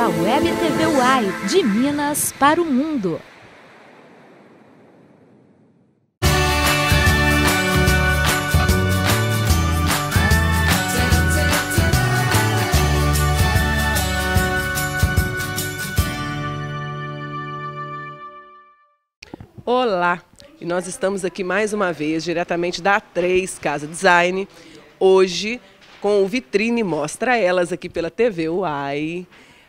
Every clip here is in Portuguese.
pela Web TV Uai, de Minas para o mundo. Olá, e nós estamos aqui mais uma vez, diretamente da A3 Casa Design, hoje com o Vitrine Mostra Elas aqui pela TV Uai.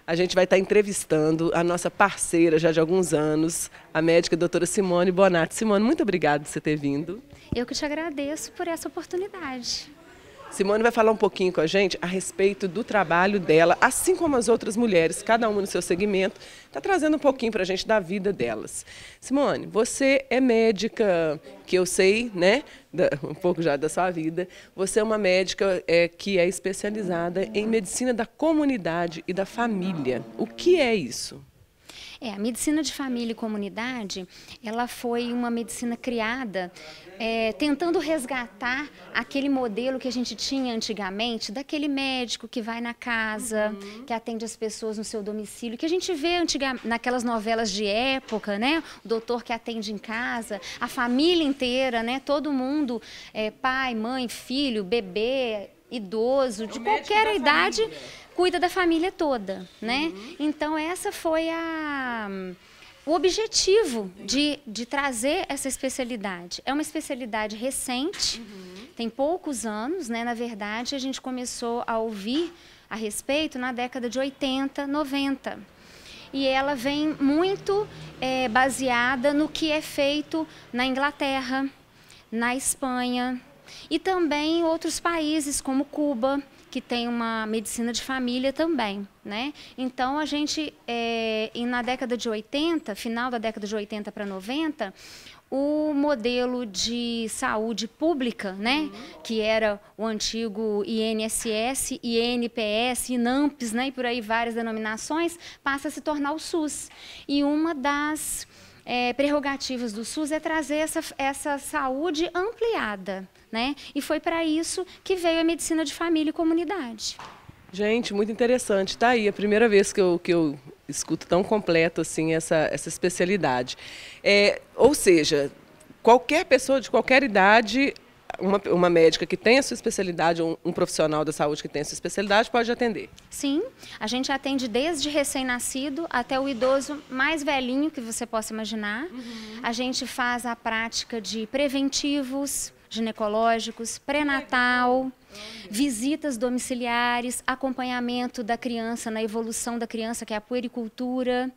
A gente vai estar entrevistando a nossa parceira já de alguns anos, a médica doutora Simone Bonatti. Simone, muito obrigada por você ter vindo. Eu que te agradeço por essa oportunidade. Simone vai falar um pouquinho com a gente a respeito do trabalho dela, assim como as outras mulheres, cada uma no seu segmento, está trazendo um pouquinho para a gente da vida delas. Simone, você é médica, que eu sei, né, um pouco já da sua vida, você é uma médica que é especializada em medicina da comunidade e da família. O que é isso? A medicina de família e comunidade, ela foi uma medicina criada tentando resgatar aquele modelo que a gente tinha antigamente, daquele médico que vai na casa, que atende as pessoas no seu domicílio, que a gente vê naquelas novelas de época, né? O doutor que atende em casa, a família inteira, né? Todo mundo, pai, mãe, filho, bebê, idoso, de qualquer idade, cuida da família toda, né? Então essa foi o objetivo de trazer essa especialidade. É uma especialidade recente, tem poucos anos, né? Na verdade, a gente começou a ouvir a respeito na década de 80, 90. E ela vem muito baseada no que é feito na Inglaterra, na Espanha e também em outros países como Cuba, que tem uma medicina de família também, né? Então, a gente, na década de 80, final da década de 80 para 90, o modelo de saúde pública, né? Que era o antigo INSS, INPS, INAMPS, né? E por aí várias denominações, passa a se tornar o SUS. E uma das prerrogativas do SUS é trazer essa saúde ampliada, né? E foi para isso que veio a medicina de família e comunidade. Gente, muito interessante. Tá aí, a primeira vez que eu escuto tão completo assim essa especialidade. Ou seja, qualquer pessoa de qualquer idade, uma médica que tem a sua especialidade, um profissional da saúde que tem a sua especialidade, pode atender? Sim, a gente atende desde recém-nascido até o idoso mais velhinho que você possa imaginar. A gente faz a prática de preventivos, ginecológicos, pré-natal, visitas domiciliares, acompanhamento da criança na evolução da criança, que é a puericultura.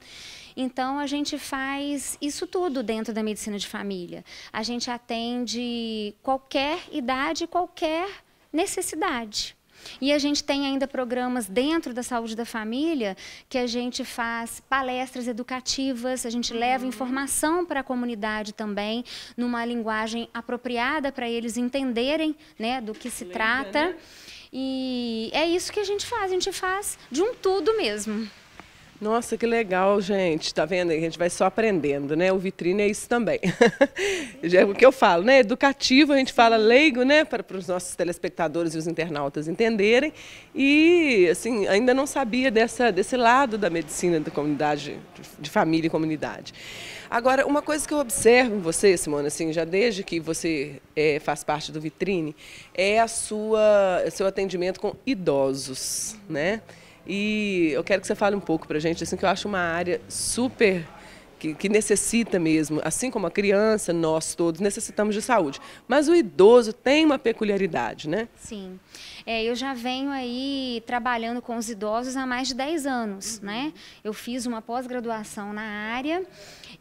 Então, a gente faz isso tudo dentro da medicina de família. A gente atende qualquer idade, qualquer necessidade. E a gente tem ainda programas dentro da saúde da família que a gente faz palestras educativas, a gente leva informação para a comunidade também, numa linguagem apropriada para eles entenderem, né, do que se trata. E é isso que a gente faz de um tudo mesmo. Nossa, que legal, gente. Tá vendo? A gente vai só aprendendo, né? O Vitrine é isso também. É o que eu falo, né? Educativo, a gente fala leigo, né? Para os nossos telespectadores e os internautas entenderem. E, assim, ainda não sabia desse lado da medicina da comunidade, de família e comunidade. Agora, uma coisa que eu observo em você, Simone, assim, já desde que você faz parte do Vitrine, é seu atendimento com idosos, né? E eu quero que você fale um pouco para a gente, assim, que eu acho uma área super, que necessita mesmo, assim como a criança, nós todos necessitamos de saúde. Mas o idoso tem uma peculiaridade, né? Sim. Eu já venho aí trabalhando com os idosos há mais de 10 anos, né? Eu fiz uma pós-graduação na área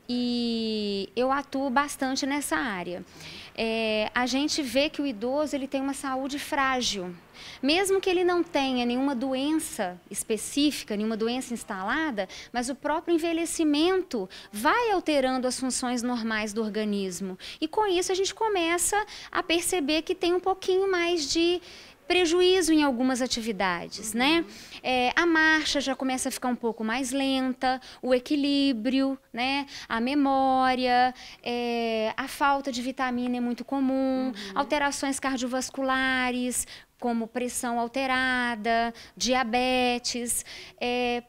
e eu atuo bastante nessa área. A gente vê que o idoso ele tem uma saúde frágil. Mesmo que ele não tenha nenhuma doença específica, nenhuma doença instalada, mas o próprio envelhecimento vai alterando as funções normais do organismo. E com isso a gente começa a perceber que tem um pouquinho mais de prejuízo em algumas atividades, né? A marcha já começa a ficar um pouco mais lenta, o equilíbrio, né? A memória, a falta de vitamina é muito comum, alterações cardiovasculares, como pressão alterada, diabetes,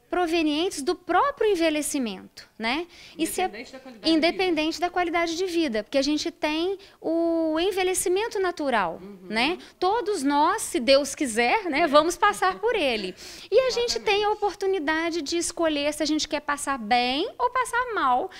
provenientes do próprio envelhecimento, né? Independente da qualidade de vida, porque a gente tem o envelhecimento natural, né? Todos nós, se Deus quiser, né, vamos passar por ele. E a gente tem a oportunidade de escolher se a gente quer passar bem ou passar mal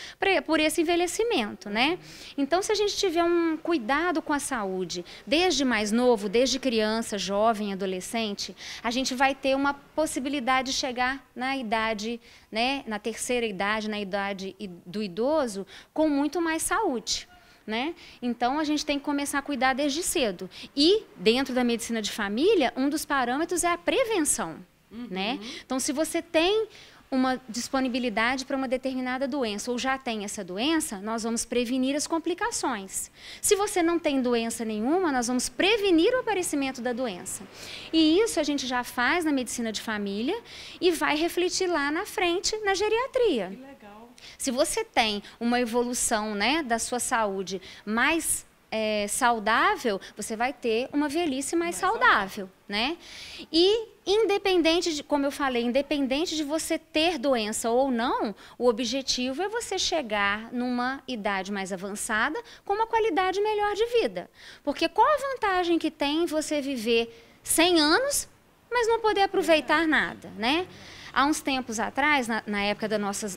por esse envelhecimento, né? Então, se a gente tiver um cuidado com a saúde, desde mais novo, desde criança, jovem, adolescente, a gente vai ter uma possibilidade de chegar na idade, né, na terceira idade, na idade do idoso, com muito mais saúde, né? Então, a gente tem que começar a cuidar desde cedo. E, dentro da medicina de família, um dos parâmetros é a prevenção, né? Então, se você tem uma disponibilidade para uma determinada doença ou já tem essa doença, nós vamos prevenir as complicações. Se você não tem doença nenhuma, nós vamos prevenir o aparecimento da doença. E isso a gente já faz na medicina de família e vai refletir lá na frente na geriatria. Que legal. Se você tem uma evolução, né, da sua saúde mais saudável, você vai ter uma velhice mais saudável, né? E independente de, como eu falei, independente de você ter doença ou não, o objetivo é você chegar numa idade mais avançada com uma qualidade melhor de vida. Porque qual a vantagem que tem você viver 100 anos, mas não poder aproveitar nada, né? Há uns tempos atrás, na época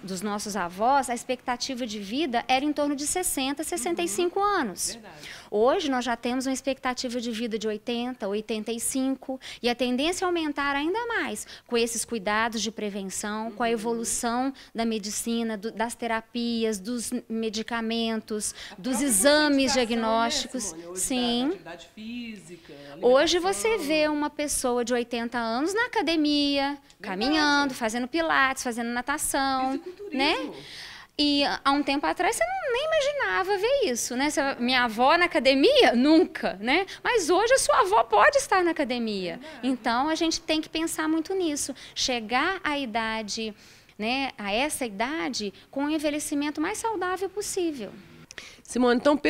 dos nossos avós, a expectativa de vida era em torno de 60, 65 anos. Verdade. Hoje, nós já temos uma expectativa de vida de 80, 85, e a tendência é aumentar ainda mais com esses cuidados de prevenção, com a evolução da medicina, das terapias, dos medicamentos, dos exames diagnósticos. Né, hoje, sim. Atividade física, hoje você vê uma pessoa de 80 anos na academia, caminhando, fazendo pilates, fazendo natação, né? E há um tempo atrás você nem imaginava ver isso, né? Minha avó na academia? Nunca, né? Mas hoje a sua avó pode estar na academia. Então a gente tem que pensar muito nisso. Chegar à idade, né, a essa idade com o envelhecimento mais saudável possível. Simone, então,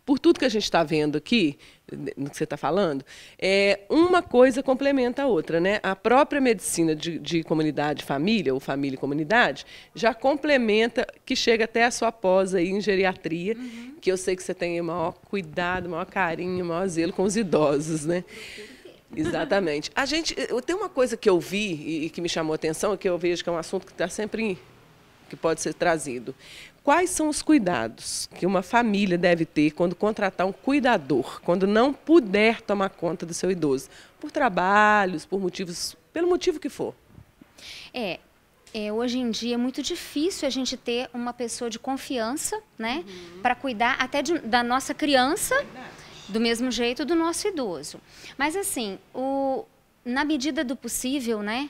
por tudo que a gente está vendo aqui, no que você está falando, uma coisa complementa a outra, né? A própria medicina de comunidade família, ou família e comunidade, já complementa, que chega até a sua pós aí em geriatria, que eu sei que você tem o maior cuidado, o maior carinho, o maior zelo com os idosos, né? Exatamente. Tem uma coisa que eu vi e que me chamou a atenção, que eu vejo que é um assunto que está sempre, que pode ser trazido. Quais são os cuidados que uma família deve ter quando contratar um cuidador, quando não puder tomar conta do seu idoso? Por trabalhos, pelo motivo que for. Hoje em dia é muito difícil a gente ter uma pessoa de confiança, né, para cuidar até da nossa criança, do mesmo jeito do nosso idoso. Mas assim, na medida do possível, né,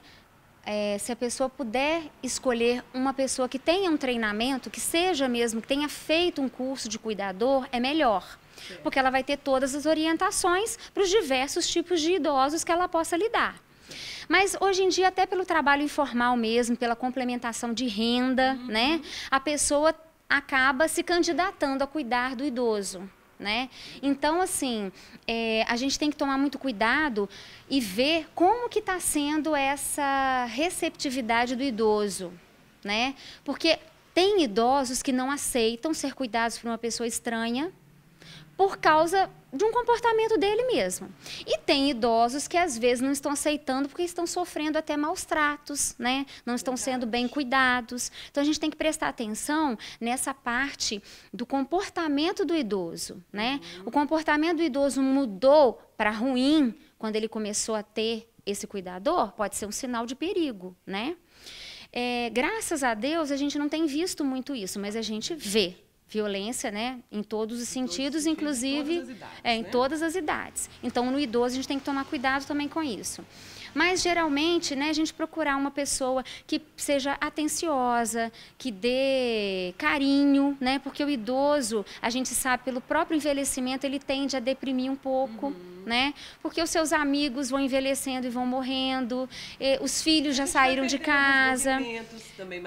se a pessoa puder escolher uma pessoa que tenha um treinamento, que seja mesmo, que tenha feito um curso de cuidador, é melhor. Porque ela vai ter todas as orientações para os diversos tipos de idosos que ela possa lidar. Mas hoje em dia, até pelo trabalho informal mesmo, pela complementação de renda, né, a pessoa acaba se candidatando a cuidar do idoso. Né? Então, assim, a gente tem que tomar muito cuidado e ver como que está sendo essa receptividade do idoso, né? Porque tem idosos que não aceitam ser cuidados por uma pessoa estranha por causa de um comportamento dele mesmo. E tem idosos que às vezes não estão aceitando porque estão sofrendo até maus tratos, né? Não estão sendo bem cuidados. Então a gente tem que prestar atenção nessa parte do comportamento do idoso, né? O comportamento do idoso mudou para ruim quando ele começou a ter esse cuidador, pode ser um sinal de perigo, né? Graças a Deus a gente não tem visto muito isso, mas a gente vê violência, né, em todos os sentidos, inclusive em todas as idades. Então, no idoso, a gente tem que tomar cuidado também com isso. Mas, geralmente, né, a gente procurar uma pessoa que seja atenciosa, que dê carinho, né, porque o idoso, a gente sabe, pelo próprio envelhecimento, ele tende a deprimir um pouco, né? Porque os seus amigos vão envelhecendo e vão morrendo, os filhos já saíram de casa,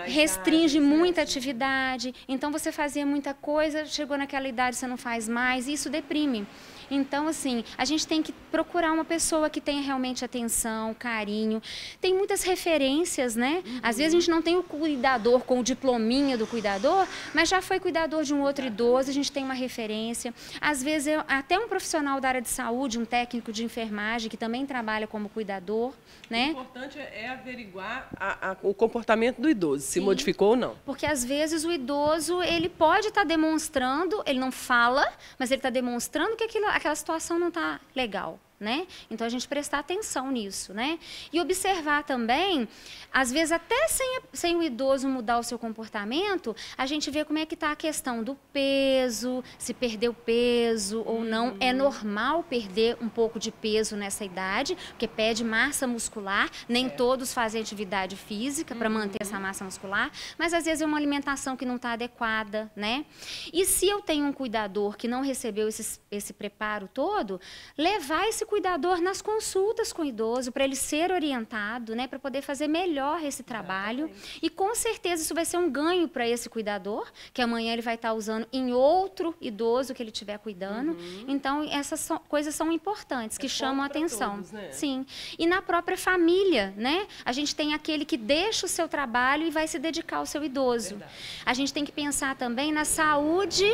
restringe muita atividade, então você fazia muita coisa, chegou naquela idade você não faz mais, e isso deprime. Então, assim, a gente tem que procurar uma pessoa que tenha realmente atenção, carinho. Tem muitas referências, né? Às vezes a gente não tem o cuidador com o diplominha do cuidador, mas já foi cuidador de um outro idoso, a gente tem uma referência. Às vezes, até um profissional da área de saúde, um técnico de enfermagem, que também trabalha como cuidador, né? O importante é averiguar o comportamento do idoso, se modificou ou não. Porque, às vezes, o idoso, ele pode estar demonstrando, ele não fala, mas ele está demonstrando que aquela situação não está legal, né? Então, a gente prestar atenção nisso, né? E observar também, às vezes, até sem o idoso mudar o seu comportamento, a gente vê como é que está a questão do peso, se perdeu peso ou não. É normal perder um pouco de peso nessa idade, porque pede massa muscular, nem todos fazem atividade física para manter essa massa muscular, mas às vezes é uma alimentação que não está adequada, né? E se eu tenho um cuidador que não recebeu esse preparo todo, levar esse cuidador nas consultas com o idoso, para ele ser orientado, né, para poder fazer melhor esse trabalho. E com certeza isso vai ser um ganho para esse cuidador, que amanhã ele vai estar usando em outro idoso que ele estiver cuidando. Então, essas coisas são importantes, que chamam a atenção. Todos, né? Sim. E na própria família, né? A gente tem aquele que deixa o seu trabalho e vai se dedicar ao seu idoso. Verdade. A gente tem que pensar também na saúde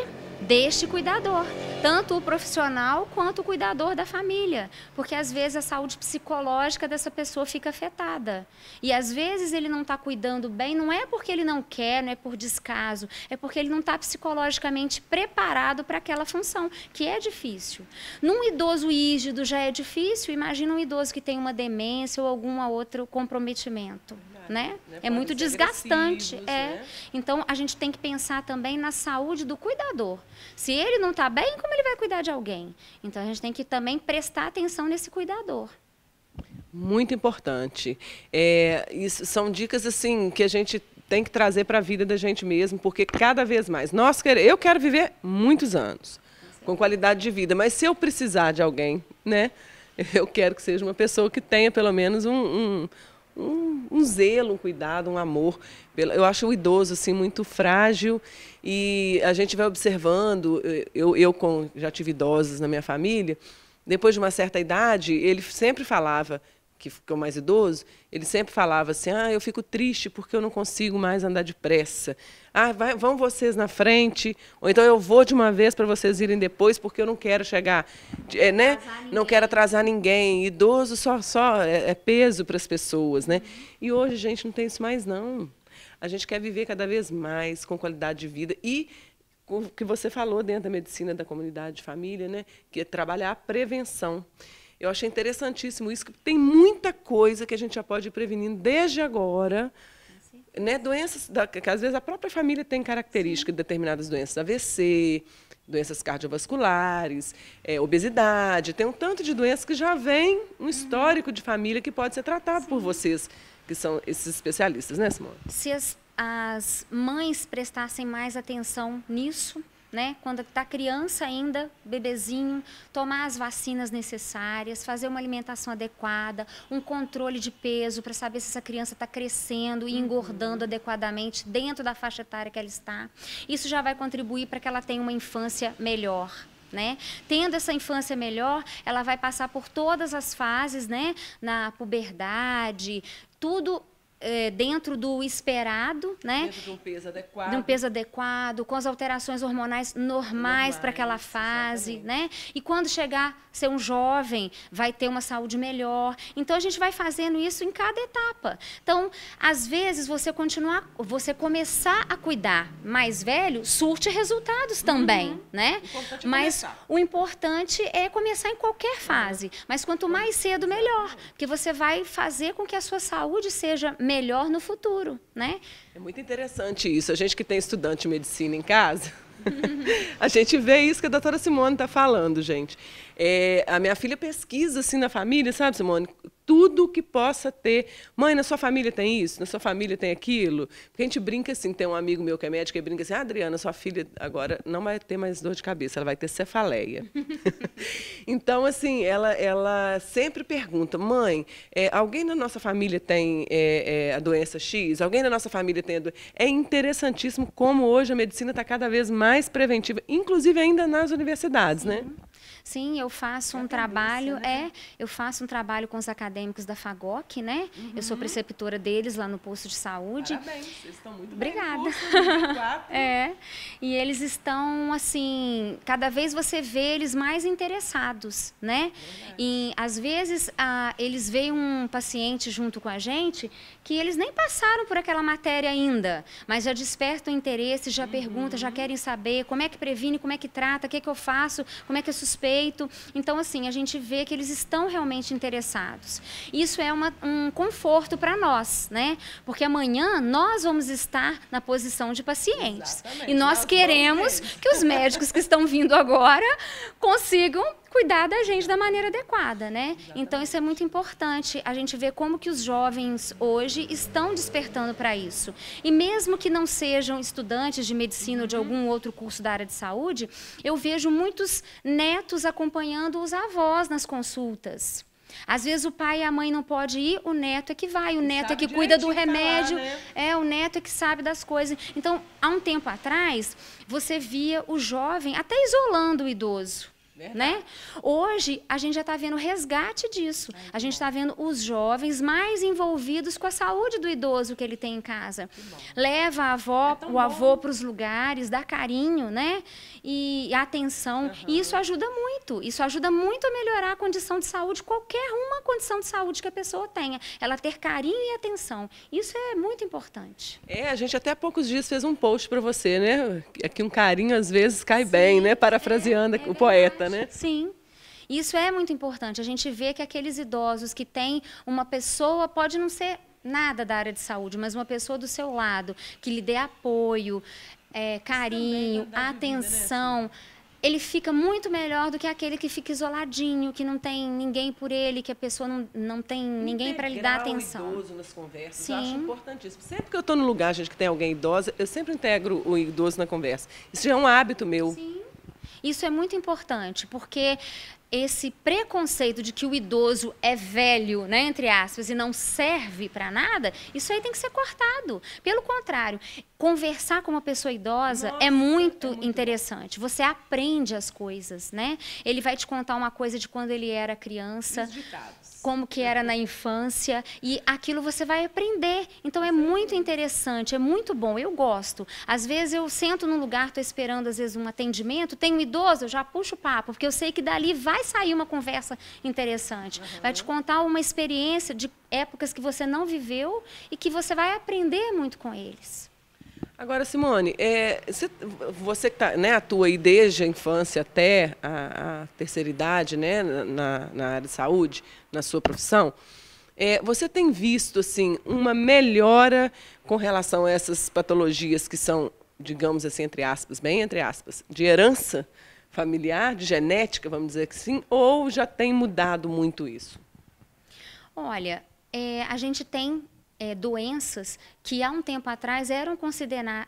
deste cuidador, tanto o profissional quanto o cuidador da família, porque às vezes a saúde psicológica dessa pessoa fica afetada. E às vezes ele não está cuidando bem, não é porque ele não quer, não é por descaso, é porque ele não está psicologicamente preparado para aquela função, que é difícil. Num idoso rígido já é difícil, imagina um idoso que tem uma demência ou algum outro comprometimento. Né? É muito desgastante. Né? Então, a gente tem que pensar também na saúde do cuidador. Se ele não está bem, como ele vai cuidar de alguém? Então, a gente tem que também prestar atenção nesse cuidador. Muito importante. Isso são dicas assim que a gente tem que trazer para a vida da gente mesmo, porque cada vez mais. Eu quero viver muitos anos, com qualidade de vida, mas se eu precisar de alguém, né, eu quero que seja uma pessoa que tenha pelo menos um zelo, um cuidado, um amor. Eu acho o idoso assim, muito frágil e a gente vai observando, já tive idosos na minha família, depois de uma certa idade, ele sempre falava, que ficou mais idoso, ele sempre falava assim, eu fico triste porque eu não consigo mais andar depressa. Vão vocês na frente, ou então eu vou de uma vez para vocês irem depois, porque eu não quero chegar, né? Não quero atrasar ninguém. Idoso só é peso para as pessoas, né? E hoje, gente, não tem isso mais, não. A gente quer viver cada vez mais com qualidade de vida e o que você falou dentro da medicina da comunidade de família, né? Que é trabalhar a prevenção. Eu achei interessantíssimo isso, que tem muita coisa que a gente já pode ir prevenindo desde agora, né? Doenças que às vezes a própria família tem características de determinadas doenças, AVC, doenças cardiovasculares, obesidade, tem um tanto de doenças que já vem um histórico de família que pode ser tratado por vocês, que são esses especialistas, né, Simone? Se as mães prestassem mais atenção nisso, né? Quando está criança ainda, bebezinho, tomar as vacinas necessárias, fazer uma alimentação adequada, um controle de peso para saber se essa criança está crescendo e engordando adequadamente dentro da faixa etária que ela está. Isso já vai contribuir para que ela tenha uma infância melhor. Né? Tendo essa infância melhor, ela vai passar por todas as fases, né? Na puberdade, tudo dentro do esperado, né? Dentro de um peso adequado. De um peso adequado, com as alterações hormonais normais para aquela fase, né? E quando chegar a ser um jovem, vai ter uma saúde melhor. Então, a gente vai fazendo isso em cada etapa. Então, às vezes, você começar a cuidar mais velho, surte resultados também, né? Mas o importante é começar em qualquer fase. Mas quanto mais cedo, melhor. Porque você vai fazer com que a sua saúde seja melhor no futuro, né? É muito interessante isso. A gente que tem estudante de medicina em casa, A gente vê isso que a doutora Simone está falando, gente. A minha filha pesquisa assim na família, sabe, Simone? Tudo que possa ter. Mãe, na sua família tem isso? Na sua família tem aquilo? Porque a gente brinca assim, tem um amigo meu que é médico e brinca assim, Adriana, sua filha agora não vai ter mais dor de cabeça, ela vai ter cefaleia. Então, assim, ela sempre pergunta, mãe, alguém na nossa família tem a doença X? Alguém na nossa família tem a doença... É interessantíssimo como hoje a medicina está cada vez mais preventiva, inclusive ainda nas universidades, né? Sim, eu faço um trabalho, eu faço um trabalho com os acadêmicos da FAGOC, né? Eu sou preceptora deles lá no posto de saúde. Parabéns, vocês estão muito Obrigada. bem. Obrigada. E eles estão, assim, cada vez você vê eles mais interessados, né? E, às vezes, eles veem um paciente junto com a gente que eles nem passaram por aquela matéria ainda, mas já despertam interesse, já perguntam, já querem saber como é que previne, como é que trata, o que é que eu faço, como é que é suspeito. Então, assim, a gente vê que eles estão realmente interessados. Isso é um conforto para nós, né? Porque amanhã nós vamos estar na posição de pacientes. Exatamente. E nós queremos que os médicos que estão vindo agora consigam cuidar da gente da maneira adequada, né? Exatamente. Então, isso é muito importante. A gente vê como que os jovens hoje estão despertando para isso. E mesmo que não sejam estudantes de medicina ou de algum outro curso da área de saúde, eu vejo muitos netos acompanhando os avós nas consultas. Às vezes o pai e a mãe não podem ir, o neto é que vai, o neto é que cuida do remédio, o neto é que sabe das coisas. Então, há um tempo atrás, você via o jovem até isolando o idoso. Né? Hoje, a gente já está vendo o resgate disso. A gente está vendo os jovens mais envolvidos com a saúde do idoso que ele tem em casa. Leva a avó, o avô para os lugares, dá carinho, né? E atenção. E isso ajuda muito. Isso ajuda muito a melhorar a condição de saúde, qualquer uma condição de saúde que a pessoa tenha. Ela ter carinho e atenção. Isso é muito importante. A gente até há poucos dias fez um post para você, né? Que um carinho às vezes cai bem, né? Parafraseando o poeta. Né? Sim, isso é muito importante. A gente vê que aqueles idosos que têm uma pessoa, pode não ser nada da área de saúde, mas uma pessoa do seu lado, que lhe dê apoio, carinho, atenção, vida, né? Ele fica muito melhor do que aquele que fica isoladinho, que não tem ninguém por ele, que a pessoa não tem ninguém para lhe dar atenção. O idoso nas conversas, sim. Eu acho importantíssimo. Sempre que eu estou no lugar, gente, que tem alguém idosa, eu sempre integro o idoso na conversa. Isso já é um hábito meu. Sim. Isso é muito importante, porque esse preconceito de que o idoso é velho, né, entre aspas, e não serve para nada, isso aí tem que ser cortado. Pelo contrário, conversar com uma pessoa idosa é muito interessante. Você aprende as coisas, né? Ele vai te contar uma coisa de quando ele era criança, como que era na infância, e aquilo você vai aprender. Então, é muito interessante, é muito bom, eu gosto. Às vezes, eu sento num lugar, estou esperando, às vezes, um atendimento, tem um idoso, eu já puxo o papo, porque eu sei que dali vai sair uma conversa interessante. Vai te contar uma experiência de épocas que você não viveu e que você vai aprender muito com eles. Agora, Simone, você que atua aí desde a infância até a terceira idade, né, na área de saúde, na sua profissão, você tem visto assim, uma melhora com relação a essas patologias que são, digamos assim, entre aspas, bem entre aspas, de herança familiar, de genética, vamos dizer que sim, ou já tem mudado muito isso? Olha, a gente tem doenças que há um tempo atrás eram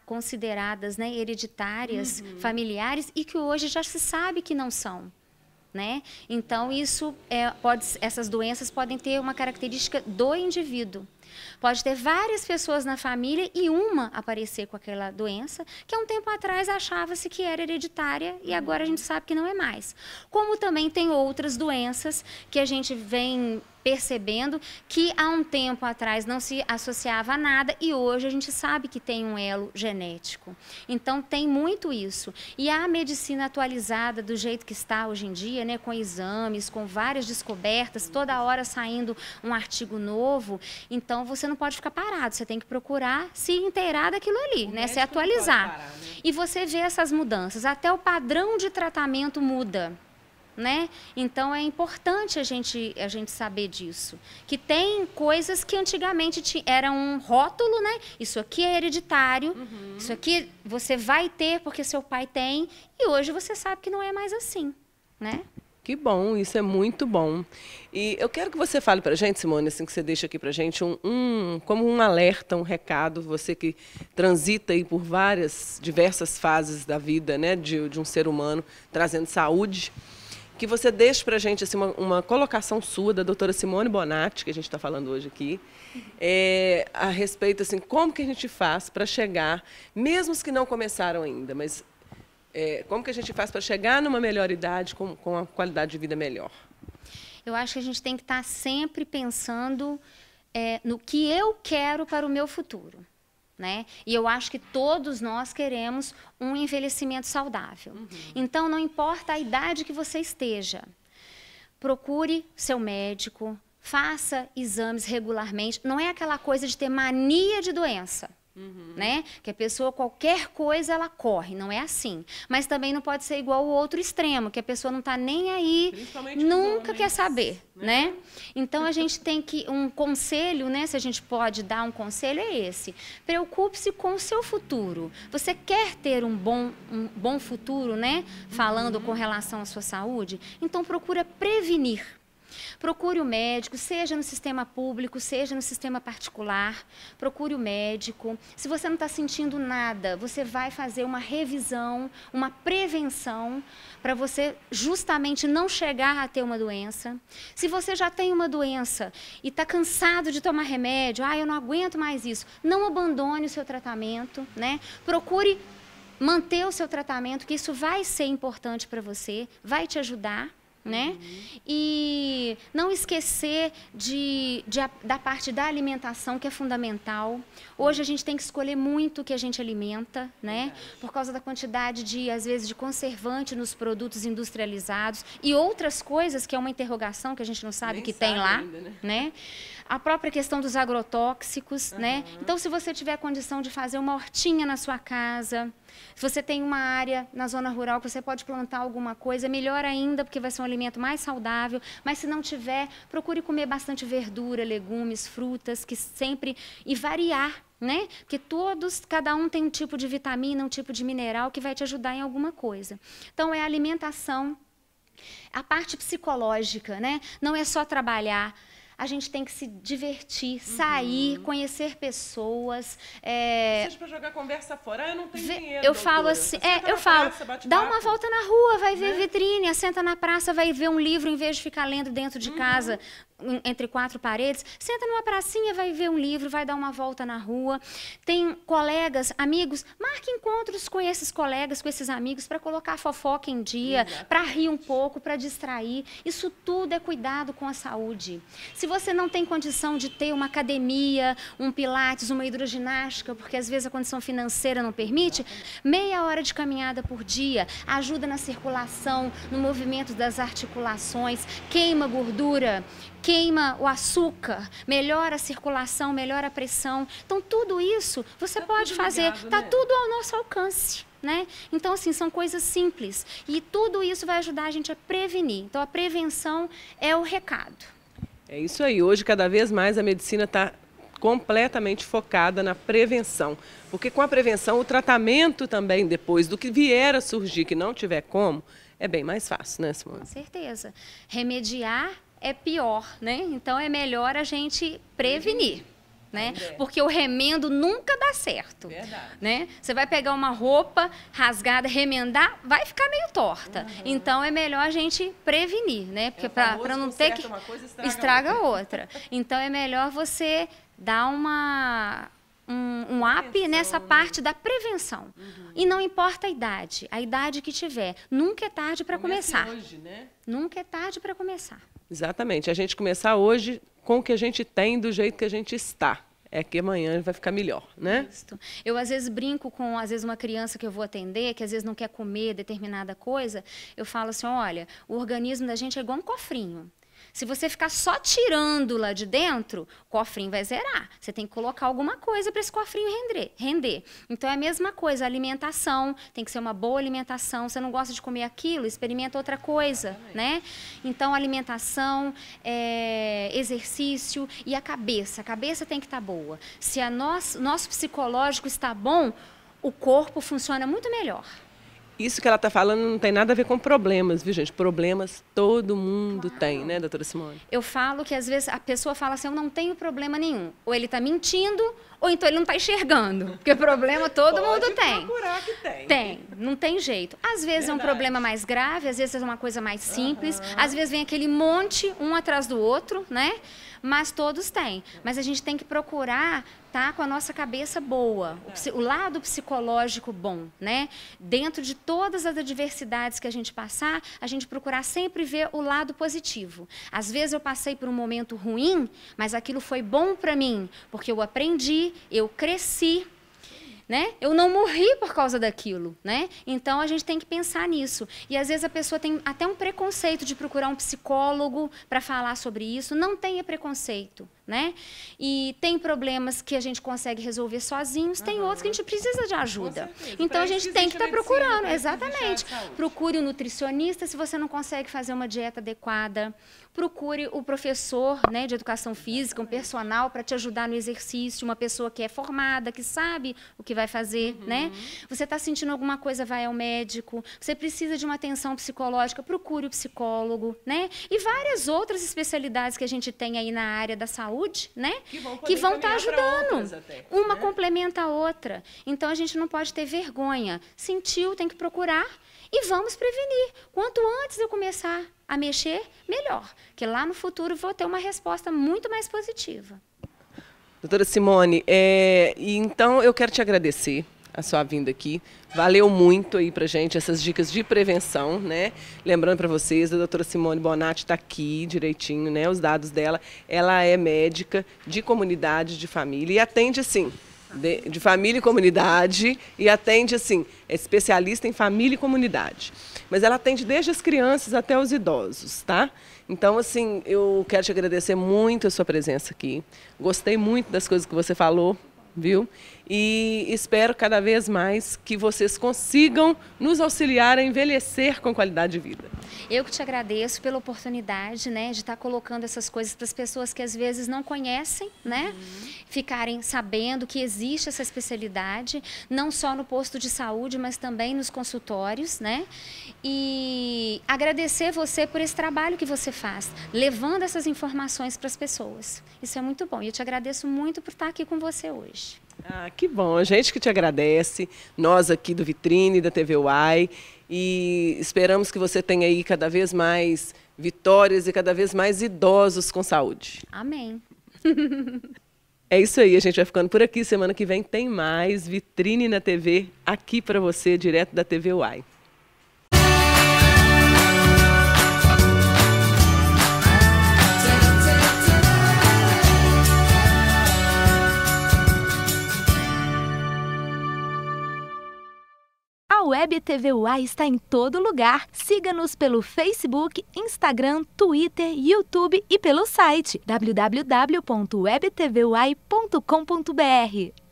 consideradas, né, hereditárias, familiares, e que hoje já se sabe que não são. Né? Então, essas doenças podem ter uma característica do indivíduo. Pode ter várias pessoas na família e uma aparecer com aquela doença, que há um tempo atrás achava-se que era hereditária e agora a gente sabe que não é mais. Como também tem outras doenças que a gente vem percebendo que há um tempo atrás não se associava a nada e hoje a gente sabe que tem um elo genético. Então, tem muito isso. E a medicina atualizada do jeito que está hoje em dia, né, com exames, com várias descobertas, toda hora saindo um artigo novo, então você não pode ficar parado, você tem que procurar se inteirar daquilo ali, né, se atualizar. E você vê essas mudanças, até o padrão de tratamento muda. né? Então é importante a gente saber disso. Que tem coisas que antigamente era um rótulo, né? Isso aqui é hereditário, isso aqui você vai ter porque seu pai tem, e hoje você sabe que não é mais assim, né? Que bom, isso é muito bom. E eu quero que você fale para a gente, Simone, assim, que você deixa aqui para a gente como um alerta, um recado, você que transita aí por diversas fases da vida, né, de um ser humano, trazendo saúde, que você deixe para a gente assim, uma colocação sua, da doutora Simone Bonatti, que a gente está falando hoje aqui, a respeito, assim, como que a gente faz para chegar, mesmo os que não começaram ainda, mas como que a gente faz para chegar numa melhor idade, com a qualidade de vida melhor? Eu acho que a gente tem que estar sempre pensando no que eu quero para o meu futuro, né? E eu acho que todos nós queremos um envelhecimento saudável. Então, não importa a idade que você esteja, procure seu médico, faça exames regularmente. Não é aquela coisa de ter mania de doença. Né? Que a pessoa, qualquer coisa, ela corre, não é assim. Mas também não pode ser igual o outro extremo, que a pessoa não está nem aí, nunca quer saber, né? Então, a gente tem um conselho, né? Se a gente pode dar um conselho, é esse. Preocupe-se com o seu futuro. Você quer ter um bom futuro, né? Falando com relação à sua saúde? Então, procura prevenir. Procure o médico, seja no sistema público, seja no sistema particular. Procure o médico. Se você não está sentindo nada, você vai fazer uma revisão, uma prevenção, para você justamente não chegar a ter uma doença. Se você já tem uma doença e está cansado de tomar remédio, eu não aguento mais isso, não abandone o seu tratamento, né? Procure manter o seu tratamento, que isso vai ser importante para você, vai te ajudar. Né? E não esquecer da parte da alimentação, que é fundamental. Hoje a gente tem que escolher muito o que a gente alimenta, né? Por causa da quantidade às vezes, de conservante nos produtos industrializados e outras coisas, que é uma interrogação que a gente não sabe que tem lá, ainda, né? A própria questão dos agrotóxicos, né? Então, se você tiver condição de fazer uma hortinha na sua casa, se você tem uma área na zona rural que você pode plantar alguma coisa, melhor ainda, porque vai ser um alimento mais saudável. Mas se não tiver, procure comer bastante verdura, legumes, frutas, e variar, né? Porque cada um tem um tipo de vitamina, um tipo de mineral que vai te ajudar em alguma coisa. Então, é a alimentação, a parte psicológica, né? Não é só trabalhar. A gente tem que se divertir, sair, conhecer pessoas. Seja para jogar conversa fora, eu não tenho dinheiro. Eu falo assim, dá uma volta na rua, vai ver vitrine, senta na praça, vai ver um livro em vez de ficar lendo dentro de casa, entre quatro paredes. Senta numa pracinha, vai ver um livro, vai dar uma volta na rua. Tem colegas, amigos, marque encontros com esses colegas, com esses amigos, para colocar a fofoca em dia, para rir um pouco, para distrair. Isso tudo é cuidado com a saúde. Se você não tem condição de ter uma academia, um pilates, uma hidroginástica, porque às vezes a condição financeira não permite, meia hora de caminhada por dia ajuda na circulação, no movimento das articulações, queima gordura, queima o açúcar, melhora a circulação, melhora a pressão. Então, tudo isso você pode fazer, está tudo ao nosso alcance. Né? Então, assim, são coisas simples. E tudo isso vai ajudar a gente a prevenir. Então, a prevenção é o recado. É isso aí. Hoje, cada vez mais, a medicina está completamente focada na prevenção. Porque com a prevenção, o tratamento também, depois do que vier a surgir, que não tiver como, é bem mais fácil, né, Simone? Com certeza. Remediar é pior, né? Então, é melhor a gente prevenir. Né? Porque o remendo nunca dá certo. Né? Você vai pegar uma roupa rasgada, remendar, vai ficar meio torta. Então, é melhor a gente prevenir, né? Porque para não ter que... estraga outra. Então, é melhor você dar um up nessa parte da prevenção. E não importa a idade que tiver. Nunca é tarde para começar. Hoje, né? Nunca é tarde para começar. Exatamente. A gente começar hoje com o que a gente tem, do jeito que a gente está. É que amanhã vai ficar melhor, né? Isso. Eu, às vezes, brinco com, uma criança que eu vou atender, que às vezes não quer comer determinada coisa. Eu falo assim, olha, o organismo da gente é igual um cofrinho. Se você ficar só tirando lá de dentro, o cofrinho vai zerar. Você tem que colocar alguma coisa para esse cofrinho render. Então é a mesma coisa, a alimentação, tem que ser uma boa alimentação. Você não gosta de comer aquilo, experimenta outra coisa, né? Então alimentação, exercício e a cabeça tem que estar boa. Se nosso psicológico está bom, o corpo funciona muito melhor. Isso que ela está falando não tem nada a ver com problemas, viu, gente? Problemas todo mundo tem, né, doutora Simone? Eu falo que, às vezes, a pessoa fala assim, eu não tenho problema nenhum. Ou ele está mentindo, ou então ele não está enxergando. Porque problema todo mundo tem. Procurar que tem. Tem, não tem jeito. Às vezes é um problema mais grave, às vezes é uma coisa mais simples, às vezes vem aquele monte, um atrás do outro, né? Mas todos têm. Mas a gente tem que procurar estar com a nossa cabeça boa, o lado psicológico bom, né? Dentro de todas as adversidades que a gente passar, a gente procurar sempre ver o lado positivo. Às vezes eu passei por um momento ruim, mas aquilo foi bom para mim, porque eu aprendi, eu cresci, né? Eu não morri por causa daquilo, né? Então a gente tem que pensar nisso. E às vezes a pessoa tem até um preconceito de procurar um psicólogo para falar sobre isso. Não tenha preconceito, né? E tem problemas que a gente consegue resolver sozinhos, tem outros que a gente precisa de ajuda. Então a gente tem que estar procurando, exatamente. Procure um nutricionista se você não consegue fazer uma dieta adequada. Procure o professor, né, de educação física, um personal para te ajudar no exercício, uma pessoa que é formada, que sabe o que vai fazer, né? Você está sentindo alguma coisa, vai ao médico. Você precisa de uma atenção psicológica, procure o psicólogo, né? E várias outras especialidades que a gente tem aí na área da saúde, né? Que vão estar ajudando. Uma complementa a outra. Então a gente não pode ter vergonha. Sentiu, tem que procurar e vamos prevenir. Quanto antes eu começar a mexer, melhor. Porque lá no futuro vou ter uma resposta muito mais positiva. Doutora Simone, então eu quero te agradecer a sua vinda aqui. Valeu muito aí pra gente essas dicas de prevenção, né? Lembrando para vocês, a doutora Simone Bonatti está aqui direitinho, né? Os dados dela. Ela é médica de comunidade, de família e atende assim, de família e comunidade, e atende assim, é especialista em família e comunidade. Mas ela atende desde as crianças até os idosos, tá? Então, assim, eu quero te agradecer muito a sua presença aqui. Gostei muito das coisas que você falou, viu? E espero cada vez mais que vocês consigam nos auxiliar a envelhecer com qualidade de vida. Eu que te agradeço pela oportunidade, né, de estar colocando essas coisas para as pessoas que às vezes não conhecem, né, ficarem sabendo que existe essa especialidade, não só no posto de saúde, mas também nos consultórios, né, e agradecer você por esse trabalho que você faz, levando essas informações para as pessoas. Isso é muito bom e eu te agradeço muito por estar aqui com você hoje. Ah, que bom, a gente que te agradece, nós aqui do Vitrine, da TV UAI, e esperamos que você tenha aí cada vez mais vitórias e cada vez mais idosos com saúde. Amém. É isso aí, a gente vai ficando por aqui, semana que vem tem mais Vitrine na TV, aqui para você, direto da TV UAI. A Web TV UAI está em todo lugar. Siga-nos pelo Facebook, Instagram, Twitter, YouTube e pelo site www.webtvuai.com.br.